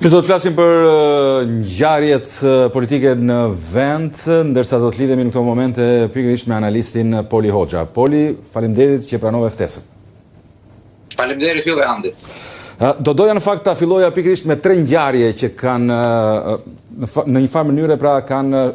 Ju do të flasim për ngjarjet politike në vend, ndërsa do të lidhemi në këto momente pikërisht me analistin Poli Hoxha. Poli, faleminderit që pranove ftesën. Faleminderit juve, Andi. Do doja në fakt ta filloja pikërisht me 3 ngjarje që kanë në një farë mënyrë pra kanë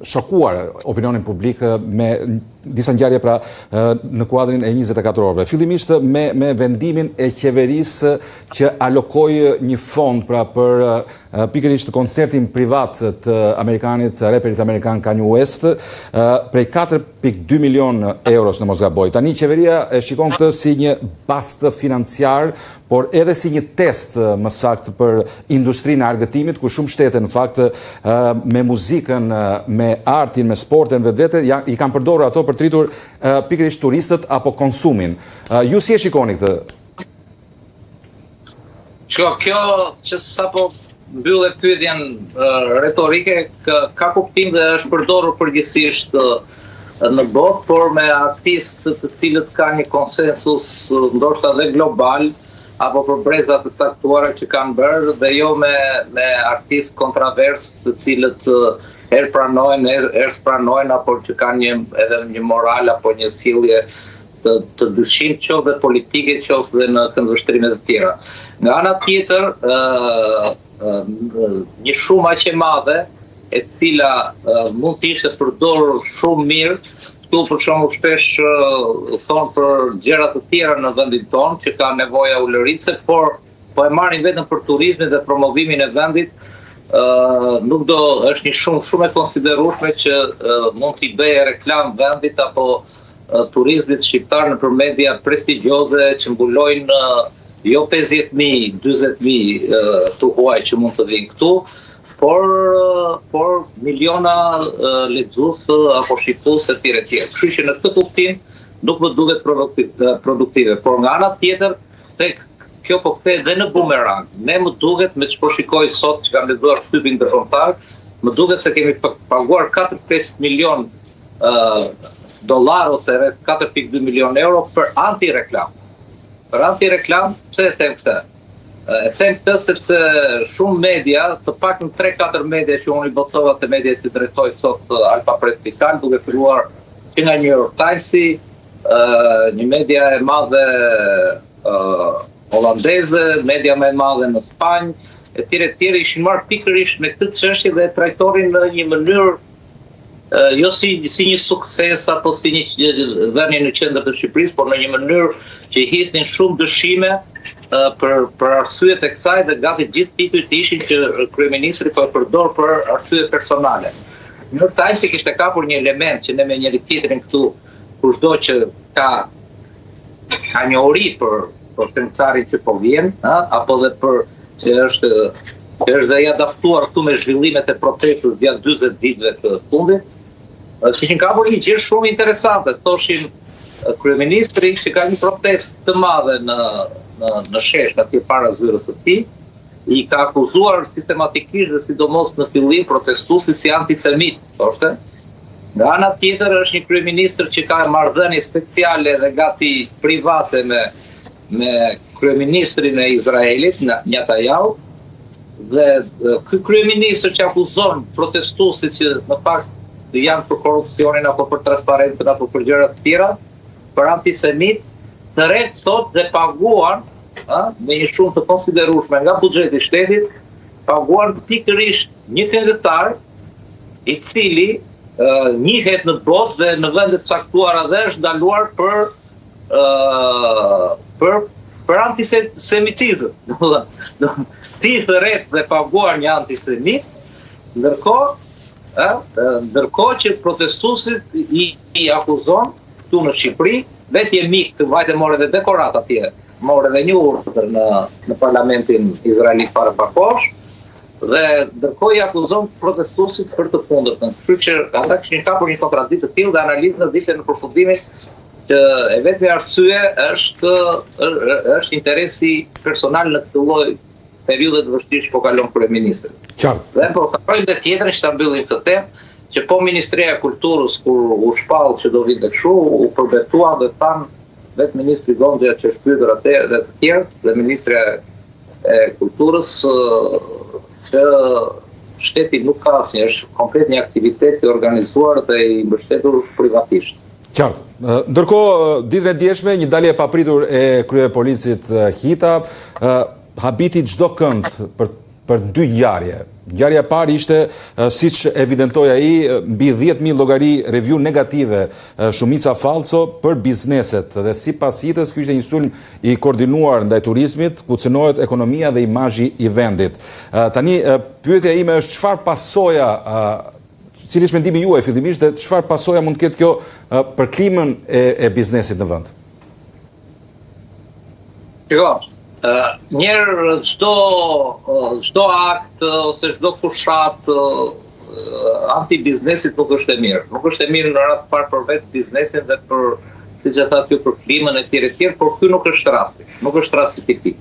shokuar opinionin publik me disa ngjarje pra në kuadrin e 24 orëve. Fillimisht me vendimin e qeverisë që alokoi një fond pra për pikërisht koncertin privat të amerikanit, reperit amerikan Kanye West, prej 4.2 milion euros në mos gaboj. Tani qeveria e shikon këtë si një bast financiar, por edhe si një test më saktë për industrinë e argëtimit, ku shumë shtete në fakt me muzikën, me artin, me sportin vetvete i kanë përdorur ato për tritur pikërisht turistët apo konsumin. Ju si e shikoni këtë? Kjo që sapo mbyllet pyetjen retorike ka kuptim dhe është përdorur përgjithsisht në botë, por me artistë të cilët ka një konsensus ndoshta dhe global apo për breza të caktuara që kanë bërë, dhe jo me artistë kontrovers të cilët herë pranojnë, herë s'pranojnë, apo që kanë edhe një moral apo një sjellje të dyshim qoftë dhe politike qoftë dhe në këndvështrime të tjera. Nga ana tjetër, një shumë aq e madhe e cila mund të ishte përdorur shumë mirë. Këtu për shembull shpesh thonë për gjëra të tjera në vendin tonë që ka nevoja ulëritse, por po e marrin vetëm për turizmin dhe promovimin e vendit. Nuk do është një shumë e konsiderueshme që mund t'i bëjë reklam vendit apo turizmit shqiptar nëpër media prestigjioze që mbulojnë jo 50.000, 40.000 tuhuaj që mund të vinë këtu, por miliona lexues apo shqiptues e tjerë. Kështu që në këtë kuptim nuk më duket produktive, por nga ana tjetër kjo po kthehet edhe në bumerang. Ne më duket me ç'po shikoj sot që kam lexuar shtypin ndërkombëtar, më duket se kemi paguar 4-5 milion dollar ose rreth 4.2 milion euro për antireklam. Për antireklam, pse e them këtë? E them këtë sepse shumë media, të paktën 3-4 media që unë i botsova të media që drejtoj sot Alfa Press Pikal, duke filluar që nga New York Timesi, një media e madhe holandeze, media më e madhe në Spanjë, e tjerë ishin marrë pikërisht me këtë çështje dhe e trajtonin në një mënyrë jo si një sukses apo si një vënie në qendër të Shqipërisë, por në një mënyrë që i hidhnin shumë dëshime për arsyet e kësaj, dhe gati gjithë titujt ishin që kryeministri po e përdor për arsye personale. New York Times kishte kapur një element që ne me njëri tjetrin këtu, kushdo që ka njohuri për këngëtarin që po vjen, apo dhe për që është dhe ja daftuar këtu me zhvillimet e protestës gjatë 40 ditëve të fundit, kishin kapur një gjë shumë interesante. Thoshin kryeministri që ka një protestë të madhe në shesh atje para zyrës së tij, i ka akuzuar sistematikisht dhe sidomos në fillim protestuesit si antisemit, thoshte. Nga ana tjetër është një kryeministër që ka marrëdhënie speciale dhe gati private me kryeministrin e Izraelit, Netanyahu, dhe ky kryeministër që akuzon protestuesit që në fakt janë për korrupsionin apo për transparencën apo për gjëra të tjera, për antisemit, thret sot dhe paguan me një shumë të konsiderueshme nga buxheti i shtetit, paguan pikërisht një këngëtar i cili njihet në botë dhe në vende të caktuara dhe është ndaluar për antisemitizëm. Ti thret dhe paguar një antisemit, ndërkohë që protestuesit i akuzon këtu në Shqipëri, vetë mik të vajte more dhe dekorat atje, more dhe një urdhër në parlamentin izraelit para pakosh, dhe ndërkohë i akuzon protestuesit për të kundërtën. Kështu që ata kishin kapur një kontradiktë të tillë dhe analizën dilte në përfundimin që e vetmi arsye është interesi personal në këtë lloj periudhe të vështirë që po kalon kryeministri. Dhe po thojnë dhe tjetër që ta mbyllim këtë temë, që po Ministria e Kulturës kur u shpall që do vinte kështu, u përbetua dhe thanë vetë ministri Gondja që është pyetur atë dhe të tjerë, dhe ministri e kulturës që shteti nuk ka asnjë, është komplet një aktivitet i organizuar dhe i mbështetur privatisht. Qartë. Ndërkohë, ditën e djeshme, një dalje e papritur e kryepolicit Hita habiti çdo kënd për dy ngjarje. Ngjarja e parë ishte, siç evidentoi ai, mbi 10.000 llogari review negative, shumica falso për bizneset dhe sipas Hitës ky ishte një sulm i koordinuar ndaj turizmit, ku cënohet ekonomia dhe imazhi i vendit. Tani pyetja ime është çfarë pasoja, cili është mendimi juaj fillimisht dhe çfarë pasoja mund të ketë kjo për klimën e biznesit në vend? Njerë çdo akt ose çdo fushat anti-biznesit nuk është e mirë. Nuk është e mirë në rast parë për vetë biznesin dhe për, siç e thatë ju, për klimën e tjerë, por ky nuk është rasti. Nuk është rasti i tij.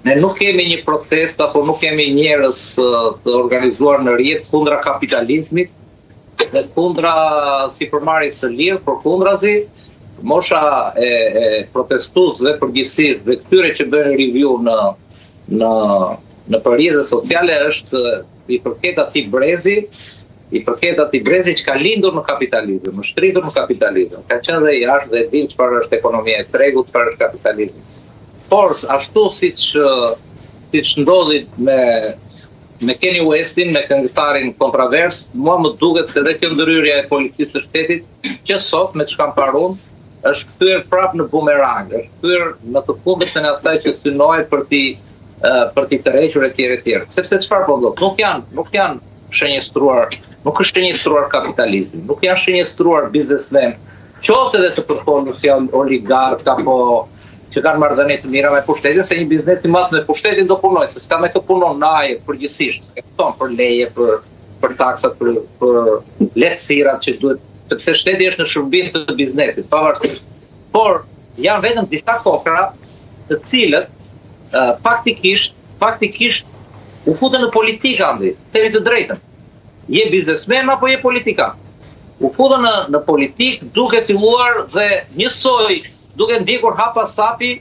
Ne nuk kemi një protest apo nuk kemi njerëz të organizuar në rrjet kundra kapitalizmit dhe kundra sipërmarrjes së lirë, por kundrazi mosha e protestuesve përgjithsisht dhe këtyre që bëjnë review në rrjetet sociale është i përket atij brezi që ka lindur në kapitalizëm, është rritur në kapitalizëm, ka qenë dhe jashtë dhe din çfarë është ekonomia e tregut, çfarë është kapitalizmi. Por ashtu siç ndodhi me Kanye Westin, me këngëtarin kontrovers, mua më duket se dhe kjo ndryrja e policisë së shtetit, që sot me çka mparun, është kthyer prapë në bumerang, është kthyer në të kundërtën e asaj që synohet për t'i tërhequr etj. Sepse çfarë po ndodh? Nuk janë shënjestruar, nuk është shënjestruar kapitalizmi, nuk janë shënjestruar biznesmen, qoftë edhe të përfolur si oligark apo që kanë marrëdhënie të mira me pushtetin, se një biznes i madh me pushtetin do punojë, se s'ka me të punon në ajër përgjithsisht, s'ka thon për leje, për taksat, për lehtësirat që duhet, sepse shteti është në shërbim të biznesit, pavarësisht. Por janë vetëm disa kokra të cilët faktikisht u futën në politikë andi, themi të drejtën. Je biznesmen apo je politikan? U futën në politikë duke filluar dhe njësoj, duke ndjekur hapa sapi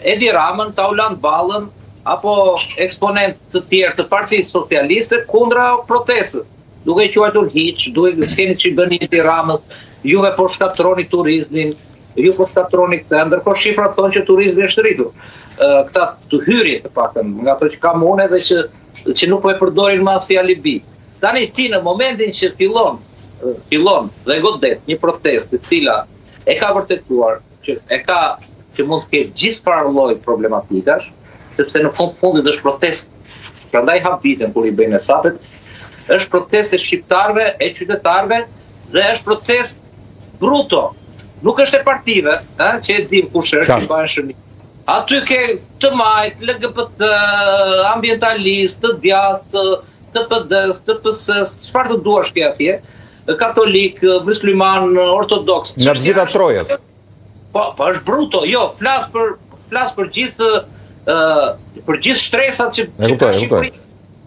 Edi Ramën, Tauland Ballën apo eksponent të tjerë të Partisë Socialiste kundra protestës. Duke quajtur hiç, duke s'keni që bëni Edi Ramës, juve po shkatroni turizmin, ju po shkatroni këtë, ndërkohë shifrat thonë që turizmi është rritur. Këta të hyrje të paktën, nga ato që kam unë edhe që nuk po e përdorin më si alibi. Tani ti në momentin që fillon dhe godet një protestë e cila e ka vërtetuar që mund të ketë gjithë farë lloj problematikash, sepse në fundit është protestë. Prandaj habiten kur i bëjnë sapet, është protestë e shqiptarëve, e qytetarëve dhe është protestë bruto. Nuk është e partive, që e dim kush është, që bëhen shënim. Aty ke të majt, LGBT, ambientalist, të djath, të PD-s, të PS-s, çfarë të duash ke atje, katolik, musliman, ortodoks. Nga të gjitha trojet. Po është bruto, jo, flas për gjithë stresat që ka Shqipëri.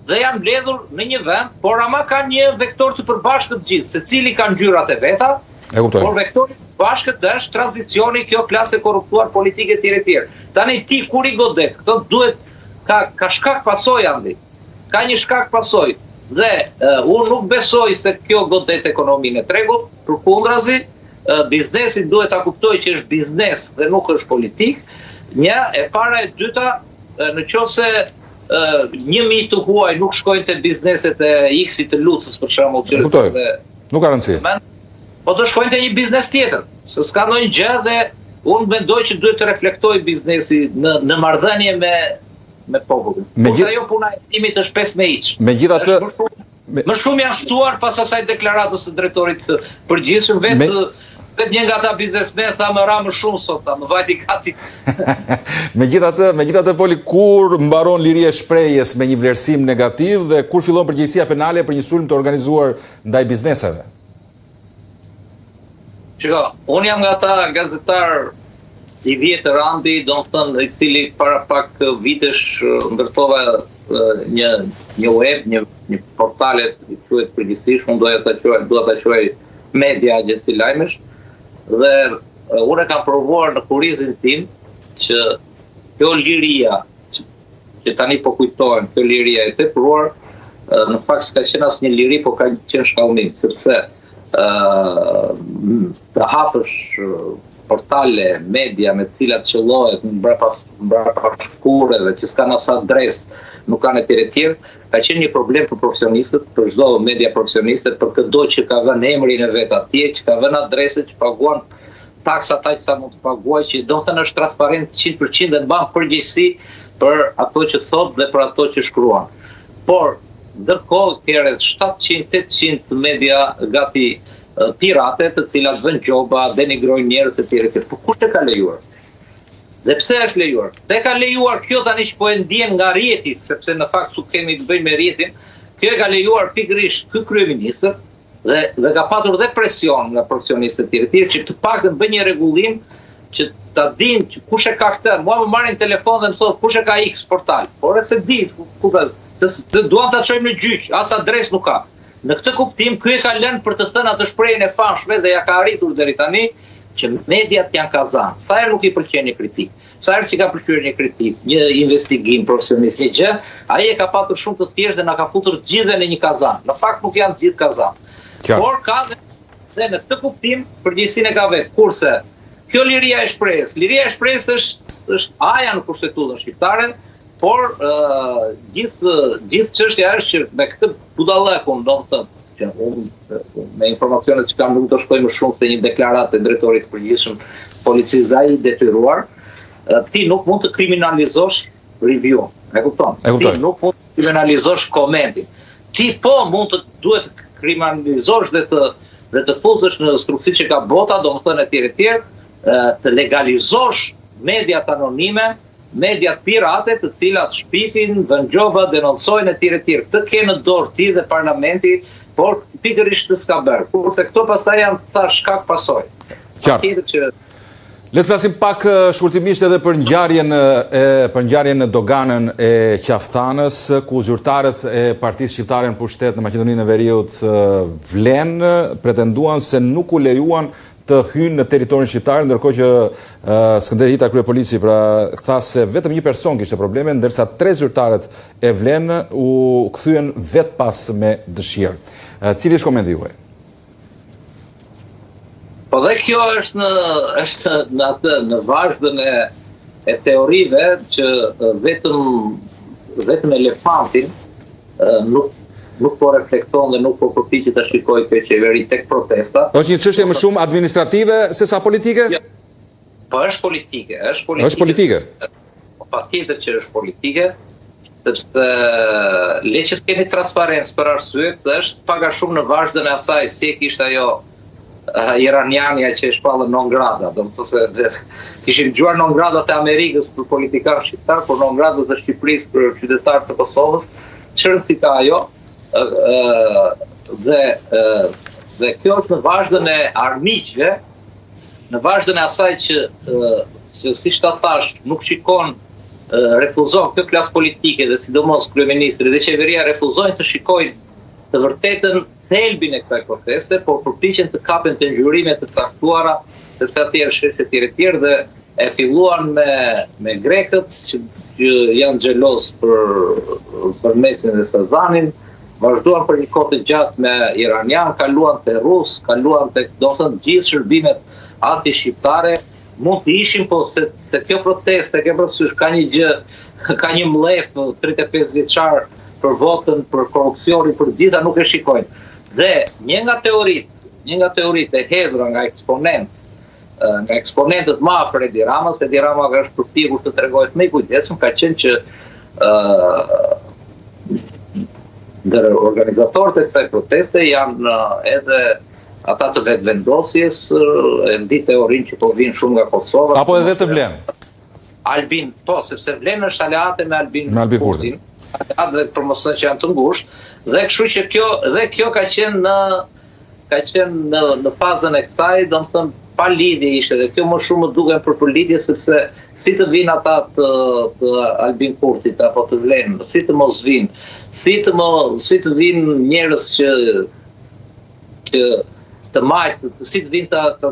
Dhe janë mbledhur në një vend, por ama ka një vektor të përbashkët gjithë, secili ka ngjyrat e veta, por vektori i bashkët është tranzicioni, kjo klasë e korruptuar politike etj. Tani ti kur i godet, këto duhet ka shkak pasoj andi. Ka një shkak pasoj. Dhe unë nuk besoj se kjo godet ekonominë e tregut, përkundrazi, biznesi duhet ta kuptojë që është biznes dhe nuk është politik. Një, e para e dyta, në qoftë se 1.000 të huaj nuk shkojnë te bizneset e X-it të Lucës për shembull, nuk ka rëndësi. Po do shkojnë te një biznes tjetër, se s'ka ndonjë gjë dhe unë mendoj që duhet të reflektoj biznesi në marrëdhënie me popullin. Kurse ajo puna e timit është 5 me hiç. Megjithatë, më shumë janë shtuar pas asaj deklaratës së drejtorit të përgjithshëm, vetë një nga ata biznesmen tha më ra më shumë sot, tha më vajti gati. Megjithatë Poli, kur mbaron liria e shprehjes me një vlerësim negativ dhe kur fillon përgjegjësia penale për një sulm të organizuar ndaj bizneseve? Shiko, unë jam nga ata gazetar i vjetër andi, do të thënë, i cili para pak vitesh ndërtova një web, një portale i quhet përgjithsisht, unë dua ta quaj media agjensë lajmesh, dhe unë kam provuar në kurizin tim që kjo liria që tani po kujtohen kjo liria e tepruar, në fakt s'ka qenë asnjë liri, po ka qenë shkallënim, sepse të hapësh portale, media me të cilat qellohet mbrapa shkureve, që s'kan as adresë, nuk kanë etj. Ka qenë një problem për profesionistët, për çdo media profesioniste, për çdo që ka vënë emrin e vet atje, që ka vënë adresën, që paguan taksat aq sa mund të paguaj, që domethënë është transparent 100% dhe mban përgjegjësi për ato që thot dhe për ato që shkruan. Por ndërkohë ka rreth 700-800 media gati pirate, të cilat vënë gjoba, denigrojnë njerëz etj. Po kush e ka lejuar? Dhe pse është lejuar? Dhe ka lejuar kjo tani që po e ndjen nga rrjeti, sepse në fakt kemi të bëjmë me rrjetin, kjo e ka lejuar pikërisht ky kryeministër dhe ka patur dhe presion nga profesionistët e tjerë që të paktën bëjnë një rregullim që ta dinë që kush e ka këtë. Mua më marrin telefon dhe më thotë kush e ka X portal. Por se di ku ka, se duan ta çojmë në gjyq, as adresë nuk ka. Në këtë kuptim ky e ka lënë për të thënë atë shprehjen e famshme dhe ja ka arritur deri tani që mediat janë kazan. Sa herë nuk i pëlqen një kritik, sa herë si ka pëlqyer një kritik, një investigim profesionist, një gjë, ai e ka patur shumë të thjeshtë dhe na ka futur të gjithë në një kazan. Në fakt nuk janë të gjithë kazan. Por ka dhe në këtë kuptim përgjegjësinë e ka vetë. Kurse kjo liria e shpresës është aja në kushtetutën shqiptare, por gjithë çështja është që me këtë budallëkun, domethënë që unë me informacionet që kam nuk të shkoj më shumë se një deklaratë e drejtorit të përgjithshëm policisë dhe ai i detyruar, ti nuk mund të kriminalizosh review. E kupton? Ti nuk mund të kriminalizosh komentin. Ti po mund të duhet të kriminalizosh dhe të futesh në strukturë që ka bota, domethënë etj, të legalizosh mediat anonime, mediat pirate, të cilat shpifin, vënë gjoba, denoncojnë etj. Këtë ke në dorë ti dhe parlamenti, por pikërisht të s'ka bërë. Kurse këto pastaj janë thash shkak pasojë. Qartë. Le të flasim pak shkurtimisht edhe për ngjarjen në doganën e Qaftanës, ku zyrtarët e Partisë Shqiptare në Pushtet në Maqedoninë e Veriut vlenë, pretenduan se nuk u lejuan të hynë në territorin shqiptar, ndërkohë që Skënder Hita, kryepolici, pra tha se vetëm një person kishte probleme, ndërsa 3 zyrtarët e vlenë u kthyen vetë pas me dëshirë. Cili është komenti juaj? Po dhe kjo është në vazhdën e teorive që vetëm elefantin nuk po reflekton dhe nuk po përpiqet të shikojë këtë qeveri tek protesta. Është një çështje më shumë administrative se sa politike? Po është politike, Është politike. Patjetër që është politike, sepse le që s'kemi transparencë për arsye se është pak a shumë në vazhdën e asaj si e kishte ajo iraniania që e shpallën non grata, domethënë kishin dëgjuar non grata të Amerikës për politikanë shqiptar, por non grata të Shqipërisë për qytetarët të Kosovës, çfarë si ka ajo, dhe kjo është në vazhdën e armiqve, në vazhdën e asaj që siç ta thash, nuk shikon, refuzon kjo klasë politike dhe sidomos kryeministri dhe qeveria refuzojnë të shikojnë të vërtetën thelbin e kësaj proteste, por përpiqen të kapen të ngjyrime të caktuara, sepse atje është etj dhe e filluan me grekët që janë xhelos për Mesin dhe Sazanin, vazhduan për një kohë të gjatë me iranian, kaluan te rus, kaluan tek domethënë gjithë shërbimet anti-shqiptare, mund të ishim, po se kjo proteste ke parasysh ka një gjë, ka një mlef 35 vjeçar për votën, për korrupsionin, për gjitha nuk e shikojnë. Dhe një nga teoritë e hedhura nga eksponentët më afër Edi Ramës, Edi Rama është përpikur të tregohet më i kujdesshëm, ka qenë që ndër organizatorët e kësaj proteste janë edhe ata të vetëvendosjes, e ndi teorinë që po vinë shumë nga Kosova. Apo edhe të vlenë? Albin, po, sepse vlenë është aleate me Albin Kurtin. Aleate dhe promocion që janë të ngushtë, dhe kështu që kjo ka qenë në fazën e kësaj, domethënë pa lidhje ishte, dhe kjo më shumë më duken për lidhje, sepse si të vinë ata të Albin Kurtit apo të vlenë, si të mos vinë, si të vinë njerëz që të majtë, si të vinë të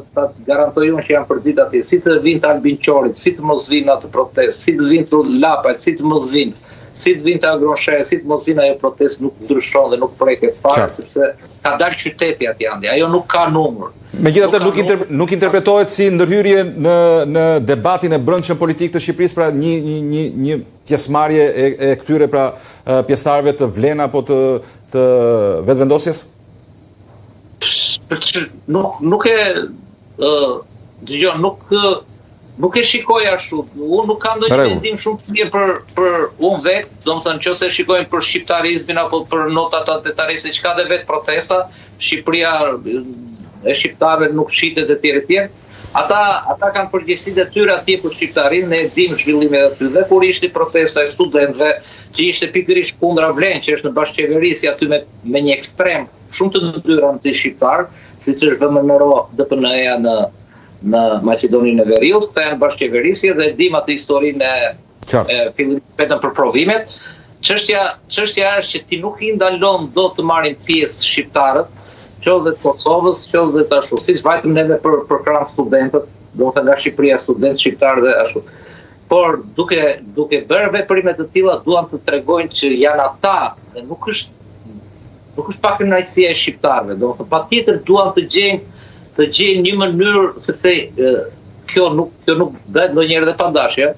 garantojnë që janë përdit atje, si të vinë të Albin Qorit, si të mos vinë atë protest, si të vinë të Lapaj, si të mos vinë. si të vinë të agroshe, si të mos vinë ajo protest nuk ndryshon dhe nuk preket fare, sepse ka dalë qyteti aty andi, ajo nuk ka numër. Megjithatë nuk interpretohet si ndërhyrje në debatin e brendshëm politik të Shqipërisë, pra një pjesëmarrje e këtyre pra pjesëtarëve të vlen apo të vetëvendosjes? Nuk e dëgjon, nuk e shikoj ashtu. Unë nuk kam ndonjë mendim shumë të mirë për unë vetë, domethënë nëse shikojmë për shqiptarizmin apo për notat antitariste, çka dhe vetë protesta, Shqipëria e shqiptarëve nuk shitet e tjerë. Ata kanë përgjegjësitë e tyre atje për shqiptarinë, ne e dimë zhvillimin e aty. Dhe kur ishte protesta e studentëve, që ishte pikërisht kundra Vlen, që është në bashkëqeverisi aty me një ekstrem shumë të ndyrë anti-shqiptar, siç është VMNO, DPN-ja në Maqedoninë e Veriut, kthehen bashkëqeverisje dhe dim atë historinë e fillimit vetëm për provimet. Çështja është që ti nuk I ndalon dot të marrin pjesë shqiptarët, qoftë të Kosovës, qoftë të ashtu, siç vajtëm neve për kram studentët, domethënë nga Shqipëria studentë shqiptarë dhe ashtu. Por duke bërë veprime të tilla duan të tregojnë që janë ata dhe nuk është pak kënaqësia e shqiptarëve, domethënë patjetër duan të gjejnë një mënyrë, sepse kjo nuk bëhet ndonjëherë dhe pa dashje.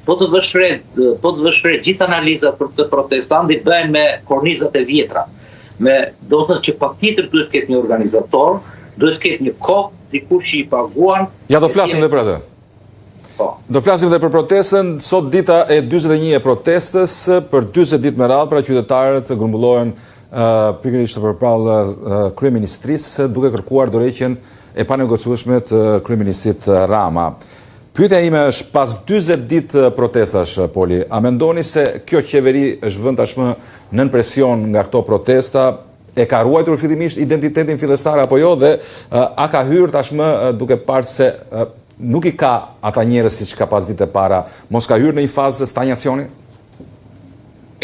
Po të vështret gjithë analizat për këtë protestant I bëhen me kornizat e vjetra. Do të thotë që patjetër duhet të ketë një organizator, duhet të ketë një kohë, dikush që I paguan. Ja do flasim edhe për atë. Do flasim edhe për protestën. Sot dita e 41 e protestës, për 40 ditë me radhë, pra qytetarët grumbullohen pikërisht përpallë kryeministrisë duke kërkuar dorëheqjen e panegociueshme të kryeministit Rama. Pyetja ime është, pas 40 ditë protestash, Poli, a mendoni se kjo qeveri është vënë tashmë nën presion nga këto protesta, e ka ruajtur fillimisht identitetin fillestar apo jo, dhe a ka hyrë tashmë duke parë se nuk I ka ata njerëz siç ka pas ditë e para, mos ka hyrë në një fazë stagnacioni?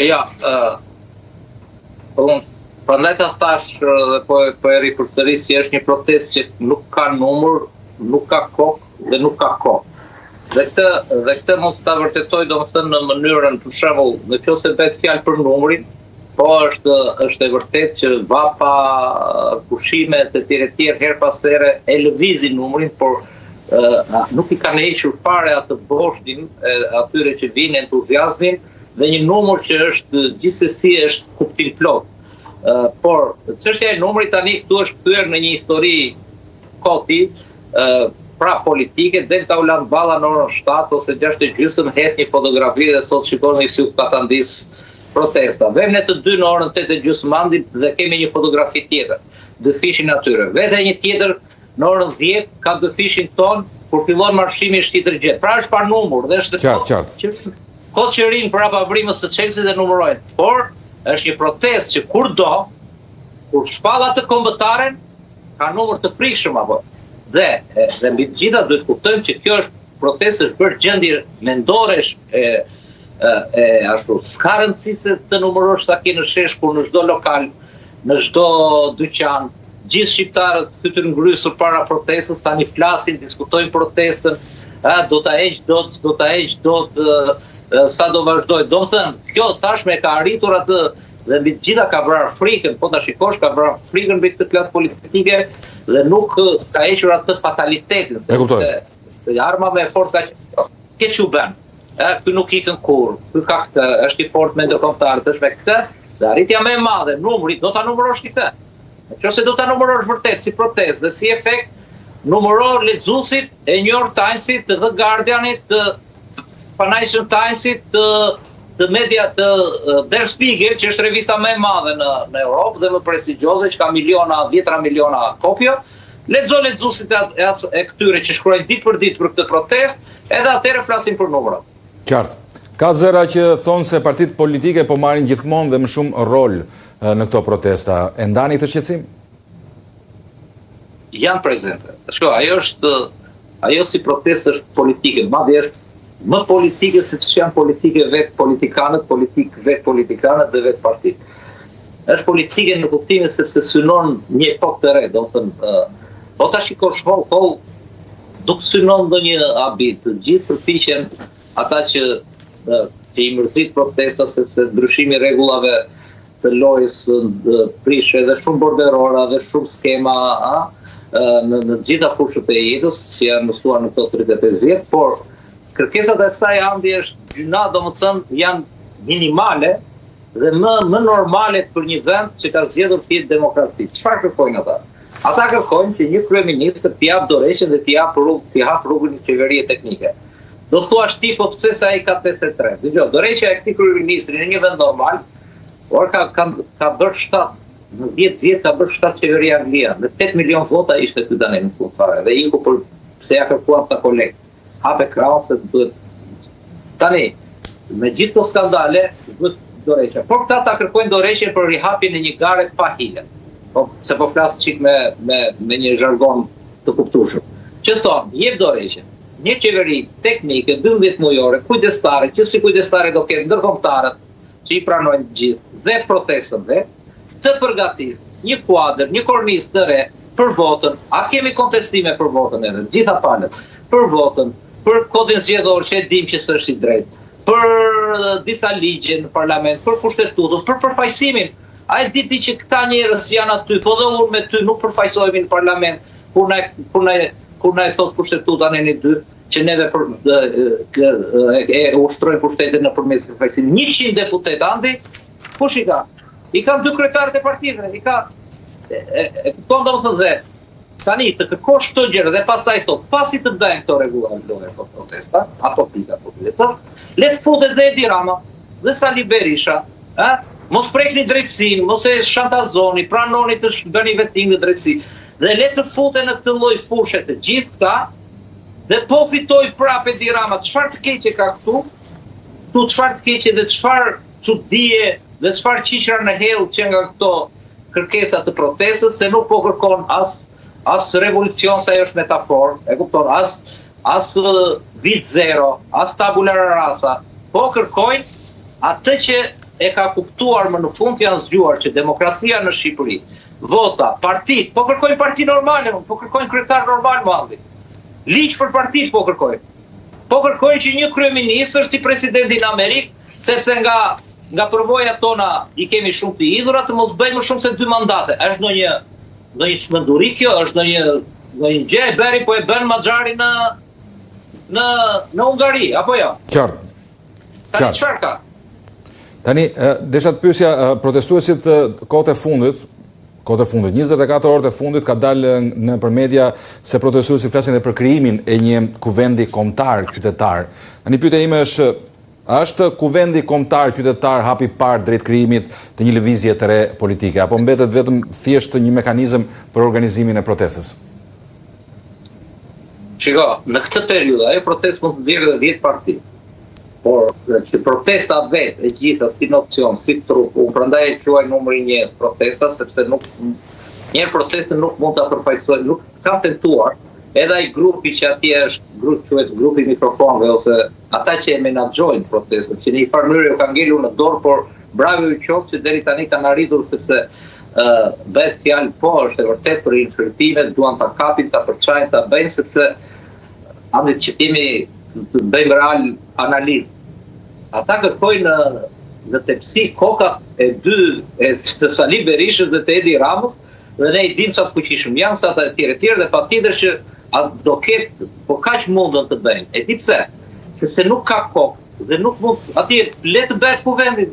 Ja, prandaj ta thash dhe po e ripërsëris që është një protestë që nuk ka numër, nuk ka kokë dhe nuk ka kohë. Dhe këtë mos ta vërtetoj domethënë në mënyrën, për shembull, nëse bëhet fjalë për numrin, po është e vërtetë që vapa, pushimet e tjerë her pas here e lëvizin numrin, por nuk I kanë hequr fare atë boshtin atyre që vinë entuziazmin dhe një numër që është gjithsesi është kuptim plot. Por çështja e numrit tani këtu është kthyer në një histori koti, pra politike, del ta ulan balla në orën 7 ose 6:30 hedh një fotografi dhe thotë shikoni si u katandis protesta. Vem ne të dy në orën 8:30 dhe kemi një fotografi tjetër, dëfishin atyre. Vete një tjetër në orën 10 ka dëfishin ton kur fillon marshimi është tjetër gjë. Pra është pa numër dhe është kohë që rinë prapa vrimës së Chelsea dhe numërojnë. Por është një protestë që kur shpalla të kombëtaren ka numër të frikshëm apo. Dhe mbi të gjitha duhet kuptojmë që kjo është protestë është bërë gjendje mendore ashtu s'ka rëndësi se të numërosh sa ke në shesh kur në çdo lokal, në çdo dyqan, gjithë shqiptarët fytyrë ngrysur para protestës tani flasin, diskutojnë protestën, do ta heq dot, sa do vazhdoj. Domethënë, kjo tashmë ka arritur atë dhe mbi të gjitha ka vrarë frikën, po ta shikosh ka vrarë frikën mbi këtë klasë politike dhe nuk ka hequr atë fatalitetin, se arma me fort ka keq u bën. Ky nuk ikën kurrë, ky ka këtë, është I fortë me ndërkombëtarët, është me këtë, dhe arritja më e madhe, numri, do ta numërosh këtë. Nëse do ta numërosh vërtet si protestë dhe si efekt, numëro lexuesit e New York Timesit, të The Guardianit, të Financial Timesit, të media të Der Spiegel, që është revista më e madhe në Europë dhe më prestigjioze, që ka dhjetra miliona kopje. Lexuesit e këtyre që shkruajnë ditë për ditë për këtë protestë, edhe atëherë flasin për numrat. Qartë. Ka zëra që thonë se partitë politike po marrin gjithmonë dhe më shumë rol në këto protesta. E ndani këtë shqetësim? Janë prezente. Ajo si protestë është politike, madje është më politike se që janë politike vetë politikanët, vetë politikanët dhe vetë partitë. Është politike në kuptimin sepse synon një epokë të re, domethënë, po ta shikosh nuk synon ndonjë abit, gjithë përpiqen ata që që i mërzit protesta sepse ndryshimi rregullave të lojës prish edhe shumë borderora dhe shumë skema në gjitha fushët e jetës që janë mësuar në këto 35 vjet, por kërkesat e saj andi është gjyna, domethënë janë minimale dhe më normale për një vend që ka zgjedhur të jetë demokraci. Çfarë kërkojnë ata? Ata kërkojnë që një kryeministër t'i jap dorëheqjen dhe t'i hap rrugën në qeverie teknike. Do thuash ti po pse sa ai ka 83. Dgjoj, dorëheqja e këtij kryeministri në një vend normal, por ka bërë 7, në 10 vjet ka bërë 7 qeveri Anglia, me 8 milion vota ishte ky tani në fund fare. Dhe iku për pse ja kërkuan sa kolekt. Hape krahun se duhet. Tani, me gjithë këto skandale, duhet dorëheqja. Por këta ta kërkojnë dorëheqje për rihapjen e një gare pa hile. Se po flas çik me një jargon të kuptueshëm. Që thonë, jep dorëheqje. Një qeveri teknike 12 mujore, kujdestare, që si kujdestare do ketë ndërkombëtarët që i pranojnë gjithë dhe protestën dhe të përgatisë një kuadër, një kornizë të re për votën. A kemi kontestime për votën edhe, gjitha palët, për votën, për kodin zgjedhor që e dim që s'është i drejtë, për disa ligje në parlament, për kushtetutën, për përfaqësimin. A e diti që këta njerëz janë aty, po dhe unë me ty nuk përfaqësohemi në parlament, kur na e thot kushtetuta në 1-2, që neve e ushtrojnë pushtetin nëpërmjet përfaqësimit. 100 deputet andi, kush i ka? I ka 2 kryetarët e partive, i ka kupton domethënë dhe tani të kërkosh këto gjëra dhe pastaj thot, pasi të bëjnë këto rregulla ndonjë protesta, ato pika po le të futet dhe Edi Rama dhe Sali Berisha, mos prekni drejtësinë, mos e shantazoni, pranoni të bëni vetim në drejtësi. Dhe le të futen në këtë lloj fushe të gjithë këta, dhe po fitoj prapë Edi Rama. Çfarë të keqe ka këtu? Çfarë të keqe dhe çfarë çudie dhe çfarë qiqra në hell që nga këto kërkesa të protestës, se nuk po kërkon as revolucion sa është metaforë, e kupton, as vit zero, as tabula rasa, po kërkojnë atë që e ka kuptuar më në fund janë zgjuar që demokracia në Shqipëri, vota, partit, po kërkojnë parti normale, po kërkojnë kryetar normal mandi. Ligj për partit po kërkojnë. Po kërkojnë që një kryeministër si presidenti në Amerikë, sepse nga përvojat tona i kemi shumë të idhura, të mos bëjmë më shumë se 2 mandate. Është ndonjë çmenduri kjo, është ndonjë gjë e bëri po e bën Maxhari në Ungari, apo jo? Qartë. Tani çfarë ka? Tani, desha të pyesja, protestuesit kohët e fundit, 24 orët e fundit ka dalë nëpër media se protestuesit flasin edhe për krijimin e një kuvendi kombëtar qytetar. Tani pyetja ime është kuvendi kombëtar qytetar hapi i parë drejt krijimit të një lëvizje të re politike, apo mbetet vetëm thjesht një mekanizëm për organizimin e protestës? Shiko, në këtë periudhë ajo protestë mund të nxjerrë 10 parti. Por që protesta vetë e gjitha si nocion, si trup, unë prandaj e quaj numri 1 protesta, sepse njerë protestën nuk mund të përfaqësojnë, nuk kam tentuar, edhe ai grupi që atje është grupi mikrofonëve, ose ata që e menaxhojnë protestën, që në një farë mënyrë kanë ngelur në dorë, por bravo ju qoftë që deri tani kanë arritur, sepse bëhet fjalë po është e vërtet për infiltrimet, duan ta kapin, ta përçajnë, ta bëjnë, sepse andit që kemi të bëjmë real analizë. Ata kërkojnë në tepsi kokat e të Sali Berishës dhe të Edi Ramës, dhe ne i dim sa të fuqishëm janë, sa të tjerë, dhe patjetër që do ketë, po kaq mundën të bëjnë. E di pse? Sepse nuk ka kokë, dhe nuk mund, atje le të bëhet kuvendi,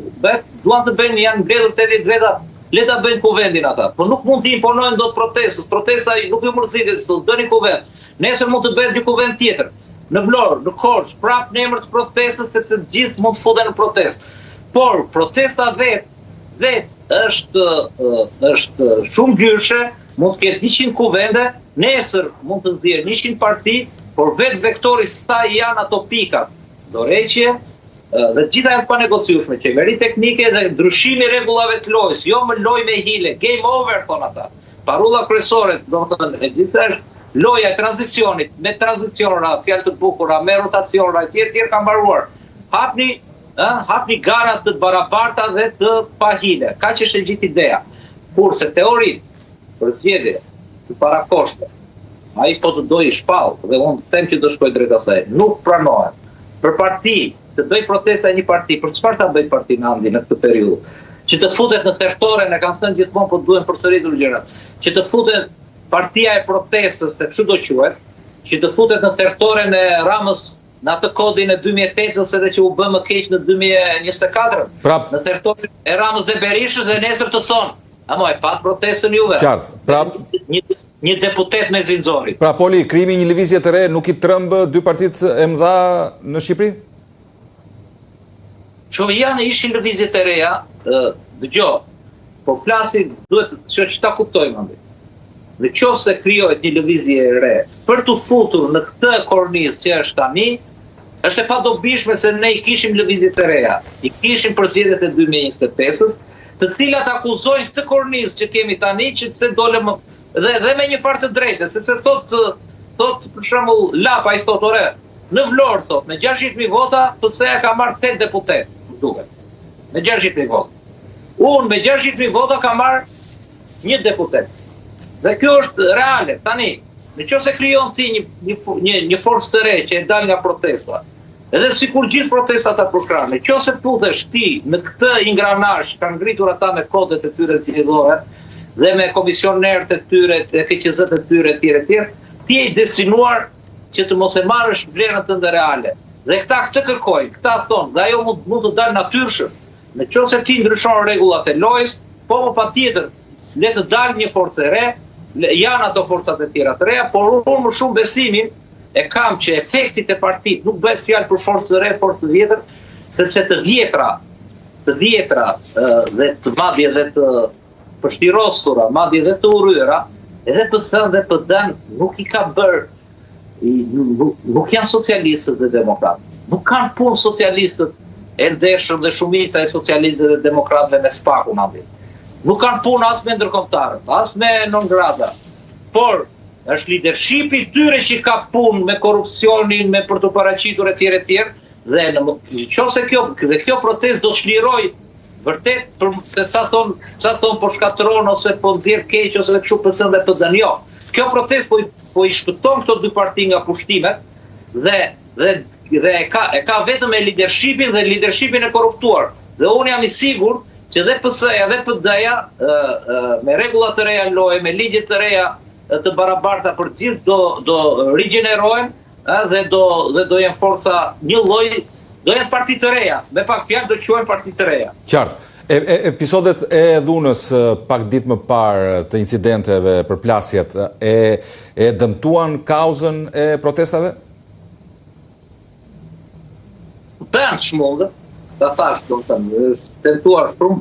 duan të bëjnë, janë mbledhur 80 veta, le ta bëjnë kuvendin ata, po nuk mund të imponojnë dot protestës. Protesta nuk ju mërzitet, të dëni kuvend. Nesër mund të bëhet një kuvend tjetër. Në Vlorë, në Korçë, prapë në emër të protestës, sepse gjithë mund të futen në protestë. Por protesta vetë është shumë gjyshe, mund të ketë 100 kuvende, nesër mund të nxjerrë 100 parti, por vetë vektori sa janë ato pikat, dorëheqje, dhe gjitha janë pa negociueshme, qeveri teknike dhe ndryshimi rregullave të lojës, jo më lojë me hile, game over thonë ata. Parulla kryesore, domethënë e gjithë është loja e tranzicionit, me tranziciona, fjalë të bukura, me rotaciona, tjerë ka mbaruar. Hapni garat të barabarta dhe të pahile. Kaq është e gjithë ideja. Kurse teorinë për zgjedhje të parakoshme, ai po të dojë shpallë, dhe unë them që do shkoj drejt asaj, nuk pranohet. Për parti të bëj protesta një parti, për çfarë ta bëj parti Nandi në këtë periudhë? Që të futet në thertoren, e kam thënë gjithmonë, po duhen përsëritur gjërat. Që të futet partia e protestës, se kështu do quhet, që të futet në thertoren e Ramës në atë kodin e 2008-ës edhe që u bë më keq në 2024. Në thertoren e Ramës dhe Berishës dhe nesër të thonë, e pat protestën juve. Qartë. Një deputet me zinxori. Pra Poli, krijimi një lëvizje të re nuk I trëmbë dy partitë e mëdha në Shqipëri? Janë ishin lëvizjet e reja, dëgjoj, po flasim, duhet që ta kuptojmë andi. Në qoftë se krijohet një lëvizje e re, për të futur në këtë kornizë që është tani, është e padobishme se ne I kishim lëvizjet e reja, I kishim për zgjedhjet e 2025-s, të cilat akuzojnë këtë kornizë që kemi tani, që se dole më dhe me një farë të drejtë, sepse thot për shembull Lapa I thot ore, në Vlorë thot, me 600.000 vota, PS-ja ka marrë 8 deputet, duket. Me 600.000 vota. Unë me 600.000 vota ka marrë 1 deputet. Dhe kjo është reale, tani, në qoftë se krijon ti një forcë të re që e dal nga protesta, edhe sikur gjithë protestat apo përkrahën, në qoftë se futesh ti në këtë ingranazh që kanë ngritur ata me kodet e tyre zgjedhore dhe me komisionerët e tyre, e FQZ-t e tyre etj, ti je destinuar që të mos e marrësh vlerën tënde reale. Dhe këta këtë kërkojnë, këta thonë, dhe ajo mund të dalë natyrshëm. Në qoftë se ti ndryshon rregullat e lojës, po më patjetër le të dalë një forcë e re, janë ato forcat e tjera të reja, por unë më shumë besimin e kam që efektit e partit nuk bëhet fjalë për forcë të re, forcë të vjetër, sepse të vjetra dhe të madje dhe të përshtirosura, madje dhe të urryera, edhe PS-n dhe PD-n nuk I ka bërë, nuk janë socialistët dhe demokratët. Nuk kanë punë socialistët e ndershëm dhe shumica e socialistëve dhe demokratëve me spaku madje. Nuk kanë punë as me ndërkombëtarët, as me non grata. Por është leadershipi tyre që ka punë me korrupsionin, me për të paraqitur etj. Dhe nëse kjo protestë do të çliroj vërtet se sa thon po shkatron ose po nxjerr keq ose kështu PS-n dhe PD-n. Jo. Kjo protestë po I shpëton këto dy parti nga pushtimet dhe e ka vetëm e leadershipin dhe leadershipin e korruptuar. Dhe unë jam I sigurt që dhe PS-ja dhe PD-ja me rregullat të reja loje, me ligjet të reja të barabarta për gjithë do rigjenerohen dhe do jenë forca një lloj, do jenë parti të reja, me pak fjalë do quhen parti të reja. Qartë. Episodet e dhunës pak ditë më parë të incidenteve, përplasjet, e dëmtuan kauzën e protestave? Bën çmundë, ta thash domethënë, tentuar shumë,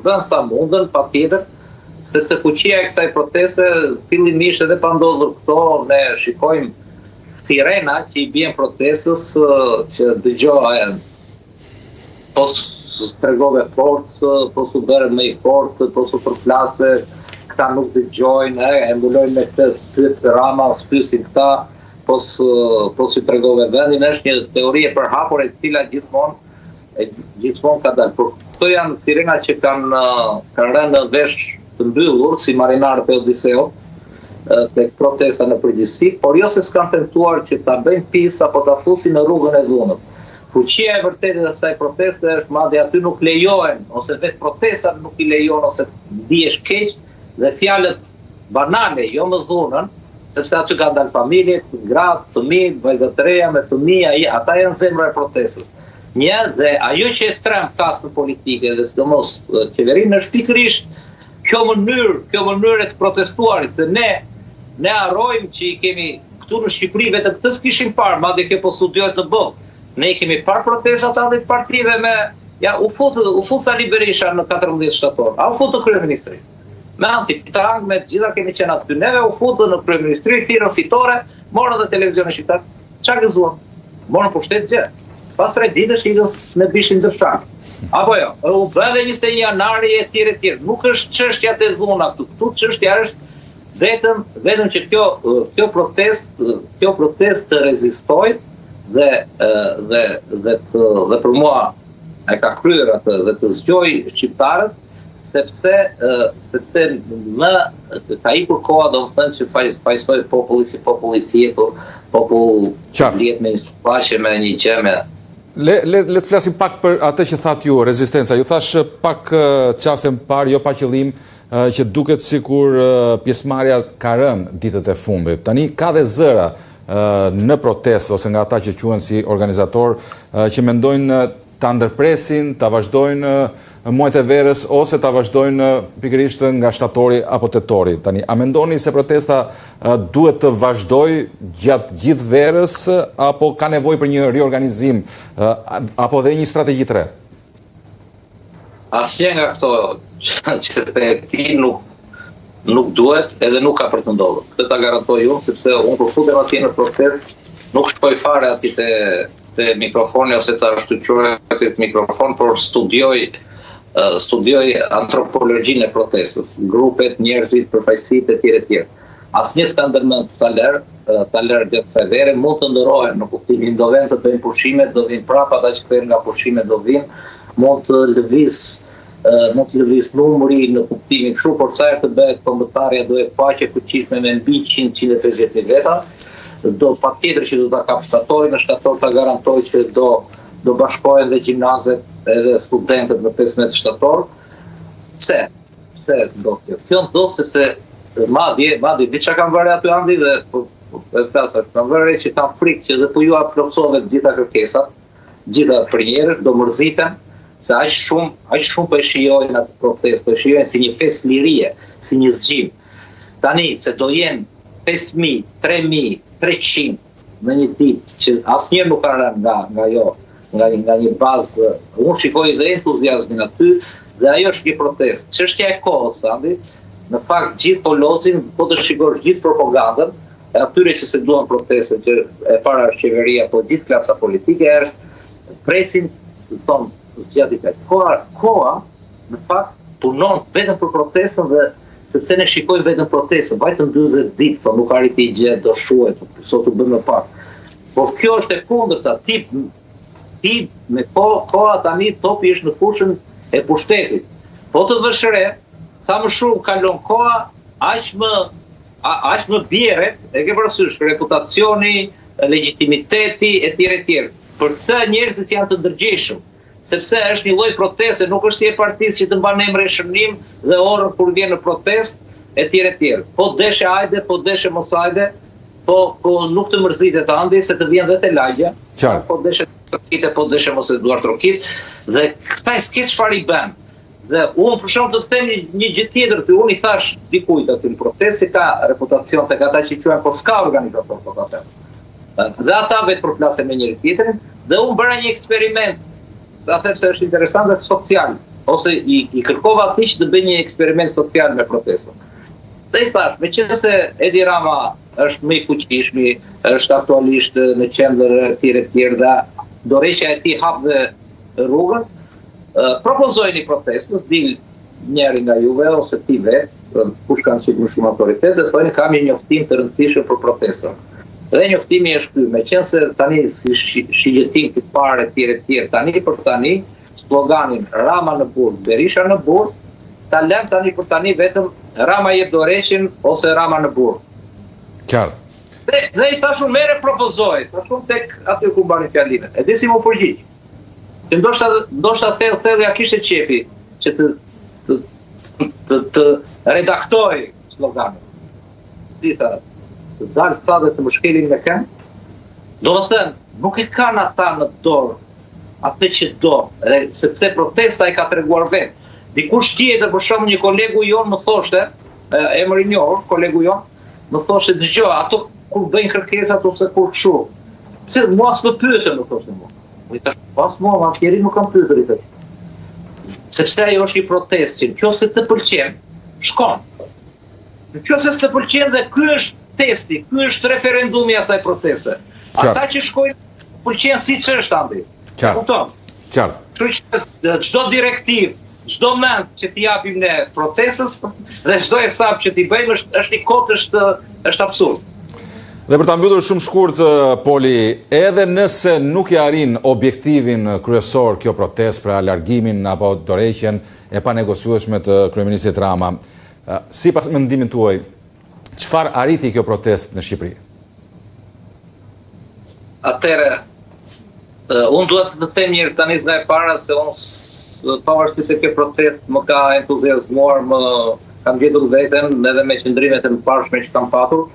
bën sa mundën, patjetër, sepse fuqia e kësaj proteste fillimisht edhe pa ndodhur këto, ne shikojmë sirena që I bien protestës që dëgjohen, po tregove forcë, po su bërë më I fortë, po su përplase, këta nuk dëgjojnë, e mbulojnë me këtë spyt Rama, spysin këta, po su tregove vendin, është një teori e përhapur e cila gjithmonë ka dalë. Por këto janë sirena që kanë rënë në vesh të mbyllur, si marinarët e Odiseo, tek protesta në përgjithësi, por jo se s'kan tentuar që ta bëjnë pis apo ta fusin në rrugën e dhunës. Fuqia e vërtetë e asaj proteste është madje aty nuk lejohen, ose vetë protestat nuk I lejon ose ndihesh keq dhe fjalët banale, jo më dhunën, sepse aty ka dalë familje, gratë, fëmijë, vajza të reja me fëmijë, ata janë zemra e protestës. Dhe ajo që e trem kasën politike dhe sidomos qeverinë është pikërisht kjo mënyrë e të protestuarit, se ne harrojmë që I kemi këtu në Shqipëri vetëm këtë s'kishim parë, madje kjo po studiohet në botë. Ne I kemi parë protestat të partive me u fut Sali Berisha në 14 shtator, u fut në kryeministri. Me antipitang, me gjitha kemi qenë aty, neve u futë në kryeministri, thirrën fitore, morën dhe televizionin shqiptar. Çfarë gëzuan? Morën pushtet gjë. Pas 3 ditësh ikën me bishin dëshak. Apo jo, u bë edhe 21 janari etj. Nuk është çështja e dhuna këtu. Këtu çështja është vetëm që kjo protestë të rezistojë dhe për mua e ka kryer atë dhe të zgjoj shqiptarët sepse më ka ikur koha domethënë që fajsoj populli si populli thjetur, popull lihet me një paqe me një gjë Le të flasim pak për atë që thatë ju, rezistenca. Ju thash pak çastin parë, jo pa qëllim, që duket sikur pjesëmarrja ka rënë ditët e fundit. Tani ka dhe zëra në protestë ose nga ata që quhen si organizator që mendojnë ta ndërpresin, ta vazhdojnë muajt e verës ose ta vazhdojnë pikërisht nga shtatori apo tetori. Tani, a mendoni se protesta duhet të vazhdoj gjatë gjithë verës apo ka nevojë për një riorganizim apo dhe një strategji të re? Asnjë nga këto që të ti nuk duhet edhe nuk ka për të ndodhur. Këtë ta garantoj unë, sepse unë kur futem atje në protest nuk shkoj fare aty te mikrofoni ose të shtyqoj aty te mikrofon, por studioj antropologjinë e protestës, grupet, njerëzit, përfaqësitë etj. Asnjë s'ka ndërmend ta lërë gjatë kësaj vere, mund të ndërohen në kuptimin do vend të bëjnë pushime, do vinë prapa ata që kthehen nga pushime do vinë, mund të lëviz numri në kuptimin kështu, por sa herë të bëhet kombëtarja do e paqe fuqishme me mbi 100-150.000 veta, do patjetër që do ta kap shtatorin, në shtator ta garantoj që do bashkohen dhe gjimnazet edhe studentët në 15 shtator. Pse ndodh kjo? Kjo ndodh sepse madje diçka kanë vënë aty andi dhe e thasa kanë vënë që kanë frikë që dhe po ju plotësohet gjitha kërkesat, gjitha prinjerët do mërziten se aq shumë po e shijojnë atë protestë, po e shijojnë si një fest lirie, si një zgjim. Tani se do jenë 5.000, 3.000, 300 në një ditë që asnjëherë nuk ka rënë nga një bazë. Unë shikoj dhe entuziazmin aty dhe ajo është një protestë. Çështja e kohës, Andi, në fakt gjithë po lozin, po të shikosh gjithë propagandën e atyre që se duan proteste, që e para është qeveria, po gjithë klasa politike është presin, thonë zgjatë koha, në fakt punon vetëm për protestën dhe sepse ne shikojmë vetëm protestën, vajtëm 40 ditë, thonë nuk arriti i gjetë, do shuhet, sot u bëm më pak. Por kjo është e kundërta, ti me koha tani topi është në fushën e pushtetit. Po të vësh re, sa më shumë kalon koha, aq më bjerret, e ke parasysh, reputacioni, legitimiteti etj. Për këtë njerëzit janë të ndërgjegjshëm, sepse është një lloj proteste, nuk është si e partisë që të mban emrin e shënim dhe orën kur vjen në protestë etj. Po deshe hajde, po deshe mos hajde, po nuk të mërzitet Andi se të vjen dhe te lagja. Po deshe trokite, po deshe mos e duar trokit dhe këta e s'ke çfarë i bën. Dhe unë për shkak të them një gjë tjetër, unë i thash dikujt aty në protestë ka reputacion tek ata që quhen po s'ka organizator po ata. Dhe ata vetë përplasen me njëri tjetrin dhe unë bëra një eksperiment. Ta them se është interesant dhe social, ose i kërkova atij që të bëjë një eksperiment social me protestën. Dhe i thash, meqense Edi Rama është më i fuqishëm, është aktualisht në qendër etj. Dhe dorëshja e tij hap dhe rrugën, propozoj një protestë, dil njëri nga juve ose ti vetë, kush kanë qenë më shumë autoritet, dhe thonë kam një njoftim të rëndësishëm për protestën. Dhe njoftimi është ky, meqense tani si shigjetim të parë etj. Tani për tani sloganin Rama në burg, Berisha në burg, ta lëm tani për tani vetëm Rama jep dorëshin ose Rama në burg. Qartë. Dhe i thashun merre propozoj, thashun tek aty ku mbani fjalimet. E di si më përgjigj. Që ndoshta thellja kishte qefi që të redaktoj sloganin. Dita të dalë sa dhe të më shkelin me kënë, do të thënë, nuk e kanë ata në dorë, atë që do, sepse protesta e ka treguar vetë. Dikush tjetër, për shembull një kolegu jonë më thoshte, emri i njohur, kolegu jonë, më thoshte dëgjoj, ato kur bëjnë kërkesat ose kur kështu. Pse mua s'më pyetën, më thoshte mua. I thash, pas mua, asnjëri nuk kam pyetur i thash. Sepse ajo është një protestë, nëse të pëlqen, shkon. Nëse s'të pëlqen dhe ky është testi, ky është referendumi i asaj proteste. Ata që shkojnë pëlqen siç është Andi. Kupton? Qartë. Kështu që çdo direktiv, çdo mend që t'i japim ne protestës dhe çdo hesab që t'i bëjmë është i kot, është absurd. Dhe për ta mbyllur shumë shkurt, Poli, edhe nëse nuk i arrin objektivin kryesor kjo protestë pra largimin apo dorëheqjen e panegociueshme të kryeministit Rama, sipas mendimit tuaj, çfarë arriti kjo protestë në Shqipëri? Atëherë, Unë duhet të them njërë tani nga e para se unë pavarësisht se ke protest më ka entuziazmuar, më kam gjetur veten edhe me qëndrimet e mëparshme që kam patur.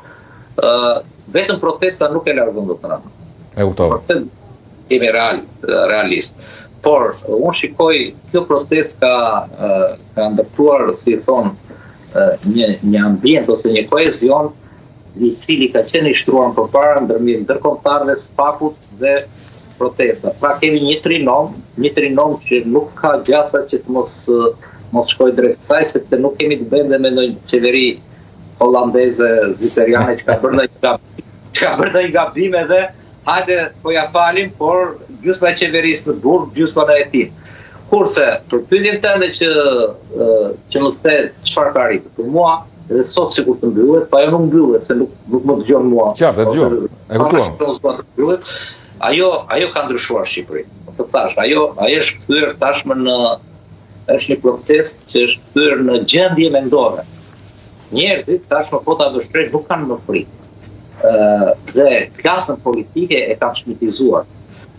Vetëm protesta nuk e largon dot rrugën. E kuptova. Jemi realist. Por unë shikoj kjo protest ka ndërtuar, si thon, një ambient ose një kohezion i cili ka qenë i shtruar përpara ndërmjet ndërkombëtarëve, SPAK-ut dhe protesta. Pra kemi një trinom që nuk ka gjasa që të mos shkoj drejt saj, sepse nuk kemi të bëjmë me një qeveri holandeze, zviçeriane që ka bërë një gabim edhe hajde po ja falim, por gjysma e qeverisë në burg, gjysma në hetim. Kurse, për pyetjen tënde që më the çfarë ka arritur, për mua, edhe sot sikur të mbyllet, pa ajo nuk mbyllet, se nuk më dëgjon mua. Qartë, dëgjon. E kuptova. Ajo ka ndryshuar Shqipërinë. Të thash, ajo është kthyer tashmë është një protest që është kthyer në gjendje mendore. Njerëzit tashmë po ta vështrojnë, nuk kanë më frikë. Dhe klasën politike e kanë shmitizuar.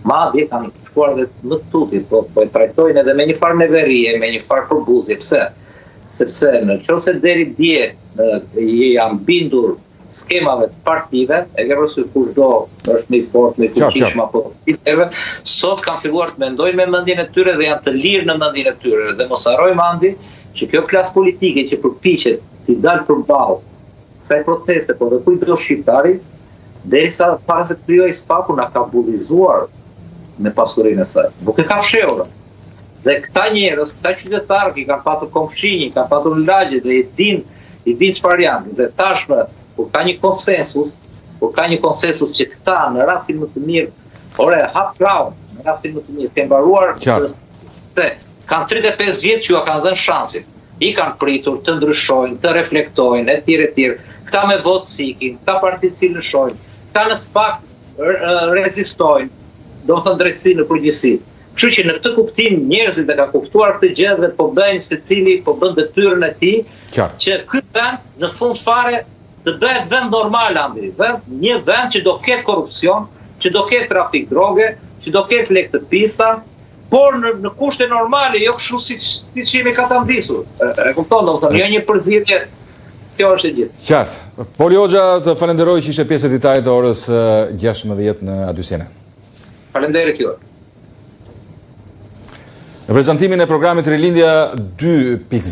Madje kanë shkuar dhe më tuti, po e trajtojnë edhe me një farë neverie, me një farë përbuzje. Pse? Sepse nëse deri dje janë bindur skemave të partive, e ke parasysh kushdo është më i fortë, më i fuqishëm apo sot kanë filluar të mendojnë me mendjen e tyre dhe janë të lirë në mendjen e tyre. Dhe mos harrojmë andi që kjo klasë politike që përpiqet të dalë përballë kësaj proteste, por dhe kujto shqiptari, derisa para se të krijojë SPAK-u na ka bullizuar me pasurinë e saj. Nuk e ka fshehur. Dhe këta njerëz, këta qytetarë që kanë patur komshinj, kanë patur lagje dhe i din çfarë janë. Dhe tashmë, kur ka një konsensus që këta në rastin më të mirë, hap krahun, në rastin më të mirë, ke mbaruar se kanë 35 vjet që ja kanë dhënë shansin. I kanë pritur të ndryshojnë, të reflektojnë, etj. Këta me votë sikin, këta partitë si lëshojnë, këta në SPAK rezistojnë, do të thënë drejtësi në përgjithësi. Kështu që në këtë kuptim njerëzit e ka kuptuar këtë gjë dhe po bëjnë secili po bën detyrën e tij që ky vend në fund fare të bëhet vend normal andi, një vend që do ketë korrupsion, që do ketë trafik droge, që do ketë lek të pista, por në kushte normale, jo kështu siç jemi ka ta ndisur. E kupton, domethënë, jo një përzierje. Kjo është e gjithë. Qartë. Poli Hoxha, të falenderoj që ishte pjesë e ditarit të orës 16 në Adysiene. Faleminderit ju. Në prezantimin e programit Rilindja 2.0